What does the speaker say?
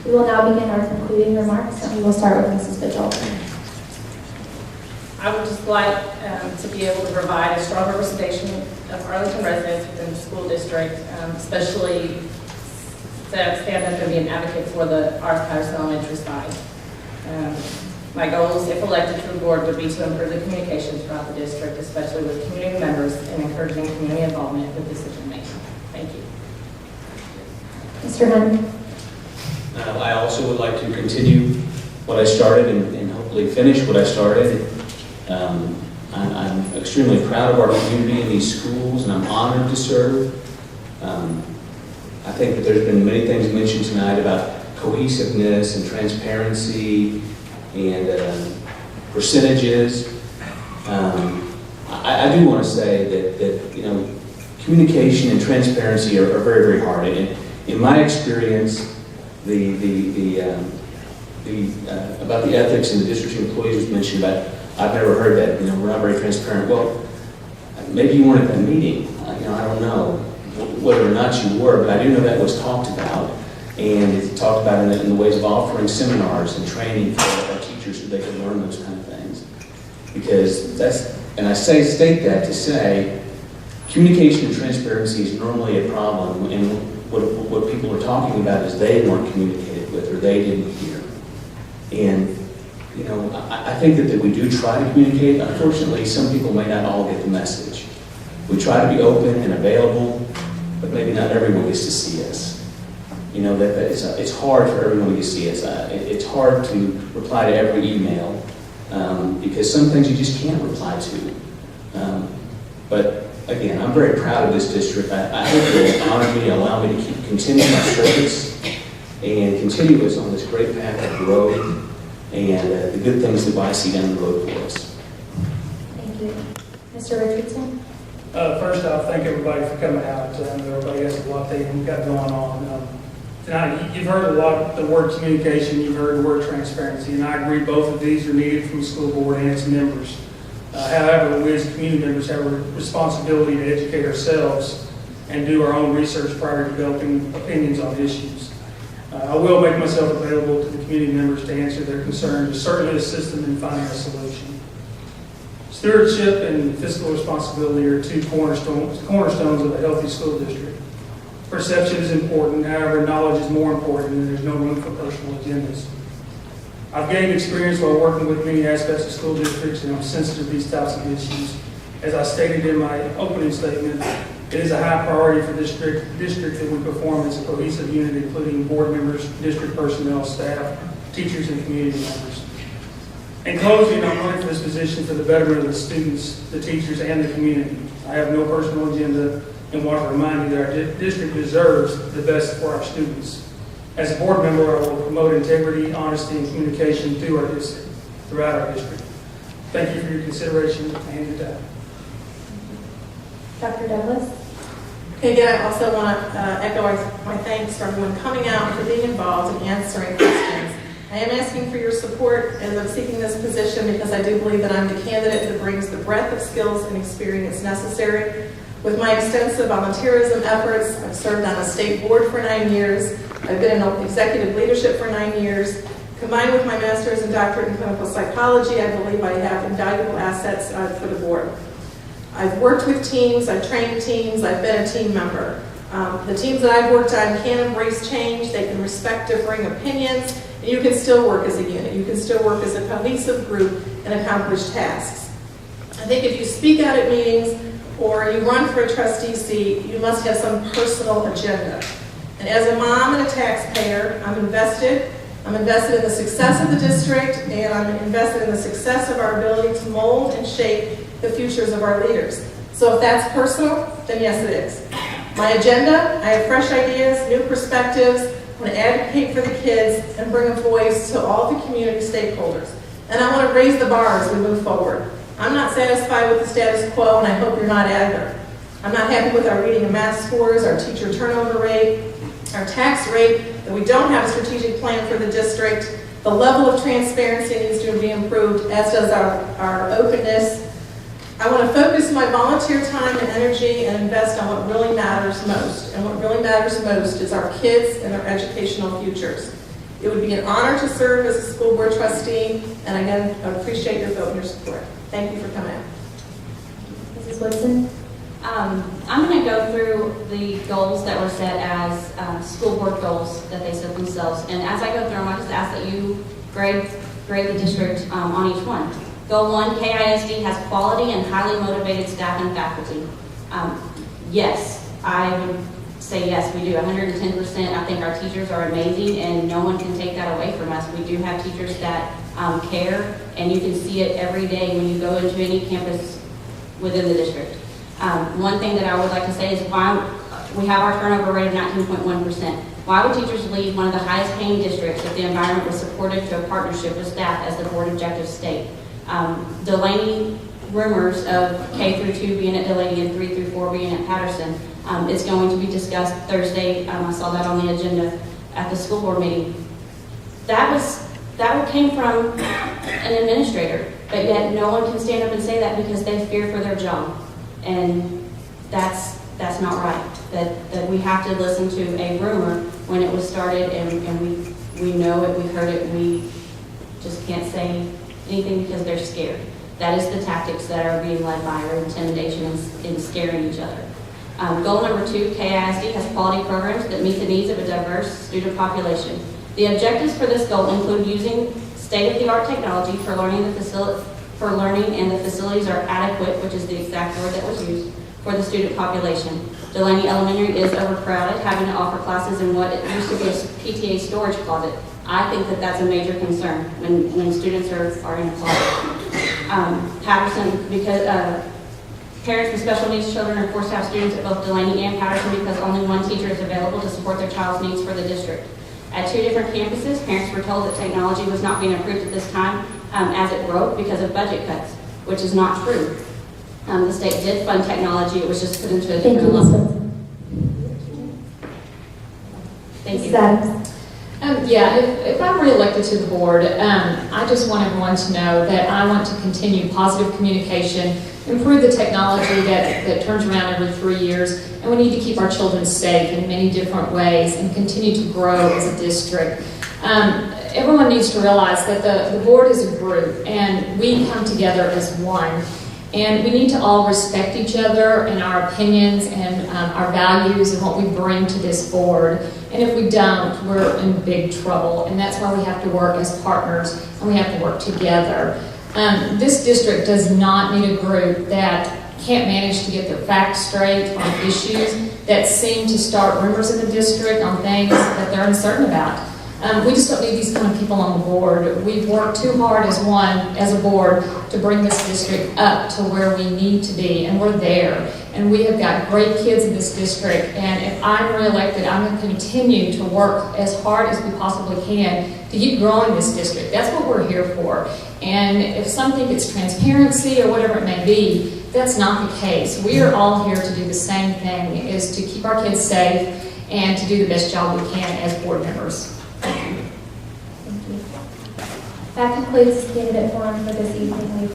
We will now begin our concluding remarks, and we will start with Mrs. Vigil. I would just like to be able to provide a strong representation of Arlington residents within the school district, especially to stand up and be an advocate for the Arthur Patterson Elementary side. My goals, if elected to the board, would be to improve the communication throughout the district, especially with community members, and encouraging community involvement with decision making. Thank you. Mr. Hunt. I also would like to continue what I started and hopefully finish what I started. I'm extremely proud of our community and these schools, and I'm honored to serve. I think that there's been many things mentioned tonight about cohesiveness and transparency and percentages. I do want to say that you know, communication and transparency are very, very hard. And in my experience, about the ethics and the district employees was mentioned, but I've never heard that. You know, we're not very transparent. Well, maybe you weren't at that meeting. You know, I don't know whether or not you were, but I do know that was talked about, and it's talked about in the ways of offering seminars and training for our teachers so they can learn those kind of things. Because that's, and I state that to say, communication and transparency is normally a problem, and what people are talking about is they weren't communicated with or they didn't hear. And you know, I think that we do try to communicate. Unfortunately, some people may not all get the message. We try to be open and available, but maybe not everyone gets to see us. You know, it's hard for everyone to see us. It's hard to reply to every email because some things you just can't reply to. But again, I'm very proud of this district. I hope they'll honor me, allow me to continue my service and continue us on this great path of growth and the good things that I see down the road for us. Thank you. Mr. Richardson? First off, thank everybody for coming out. Everybody has a lot they've got going on. Tonight, you've heard a lot the word communication, you've heard the word transparency, and I agree both of these are needed from the school board and its members. However, we as community members have a responsibility to educate ourselves and do our own research prior to developing opinions on issues. I will make myself available to the community members to answer their concerns, to certainly assist them in finding a solution. Stewardship and fiscal responsibility are two cornerstones of a healthy school district. Perception is important, however, knowledge is more important, and there's no room for personal agendas. I've gained experience while working with many aspects of school districts, and I'm sensitive to these types of issues. As I stated in my opening statement, it is a high priority for district that we perform as a cohesive unit, including board members, district personnel, staff, teachers, and community members. In closing, I'm running for this position for the betterment of the students, the teachers, and the community. I have no personal agenda and want to remind you that our district deserves the best for our students. As a board member, I will promote integrity, honesty, and communication throughout our district. Thank you for your consideration and your time. Dr. Douglas? Again, I also want to echo my thanks for everyone coming out, for being involved, and answering questions. I am asking for your support as I'm seeking this position because I do believe that I'm the candidate that brings the breadth of skills and experience necessary. With my extensive volunteerism efforts, I've served on a state board for 9 years. I've been in executive leadership for 9 years. Combined with my master's and doctorate in clinical psychology, I believe I have invaluable assets for the board. I've worked with teams, I've trained teams, I've been a team member. The teams that I've worked on can embrace change, they can respect differing opinions, and you can still work as a unit. You can still work as a cohesive group and accomplish tasks. I think if you speak out at meetings or you run for a trustee seat, you must have some personal agenda. And as a mom and a taxpayer, I'm invested in the success of the district, and I'm invested in the success of our ability to mold and shape the futures of our leaders. So if that's personal, then yes it is. My agenda, I have fresh ideas, new perspectives, I want to advocate for the kids and bring a voice to all the community stakeholders. And I want to raise the bar as we move forward. I'm not satisfied with the status quo, and I hope you're not either. I'm not happy with our reading and math scores, our teacher turnover rate, our tax rate, that we don't have a strategic plan for the district. The level of transparency needs to be improved, as does our openness. I want to focus my volunteer time and energy and invest on what really matters most. And what really matters most is our kids and their educational futures. It would be an honor to serve as a school board trustee, and again, I appreciate your vote and your support. Thank you for coming out. Mrs. Woodson? I'm going to go through the goals that were set as school board goals that they set themselves. And as I go through them, I just ask that you grade the district on each one. Goal 1, KISD has quality and highly motivated staff and faculty. Yes, I would say yes, we do, 110%. I think our teachers are amazing, and no one can take that away from us. We do have teachers that care, and you can see it every day when you go into any campus within the district. One thing that I would like to say is why we have our turnover rate of 19.1%. Why would teachers leave one of the highest paying districts if the environment was supportive to a partnership with staff as the board objectives state? Delaney rumors of K through 2 being at Delaney and 3 through 4 being at Patterson is going to be discussed Thursday. I saw that on the agenda at the school board meeting. That came from an administrator, but yet no one can stand up and say that because they fear for their job. And that's not right. That we have to listen to a rumor when it was started, and we know it, we heard it, we just can't say anything because they're scared. That is the tactics that are being led by, or intimidation and scaring each other. Goal number 2, KISD has quality programs that meet the needs of a diverse student population. The objectives for this goal include using state-of-the-art technology for learning, and the facilities are adequate, which is the exact word that was used, for the student population. Delaney Elementary is overcrowded, having to offer classes in what used to be a PTA storage closet. I think that that's a major concern when students are in a closet. Patterson, because parents with special needs children are forced to have students at both Delaney and Patterson because only one teacher is available to support their child's needs for the district. At 2 different campuses, parents were told that technology was not being approved at this time as it broke because of budget cuts, which is not true. The state did fund technology, it was just put into a Thank you, different Ms. level. Woodson. Thank Mrs. you. Adams? Yeah, if I'm reelected to the board, I just want everyone to know that I want to continue positive communication, improve the technology that turns around every 3 years, and we need to keep our children safe in many different ways and continue to grow as a district. Everyone needs to realize that the board is a group, and we come together as one. And we need to all respect each other and our opinions and our values and what we bring to this board. And if we don't, we're in big trouble. And that's why we have to work as partners and we have to work together. This district does not need a group that can't manage to get their facts straight on issues that seem to start rumors in the district on things that they're uncertain about. We just don't need these kind of people on the board. We've worked too hard as a board, to bring this district up to where we need to be, and we're there. And we have got great kids in this district, and if I'm reelected, I'm going to continue to work as hard as we possibly can to keep growing this district. That's what we're here for. And if some think it's transparency or whatever it may be, that's not the case. We are all here to do the same thing, is to keep our kids safe and to do the best job we can as board members. Thank you. That concludes the candidate forum for this evening.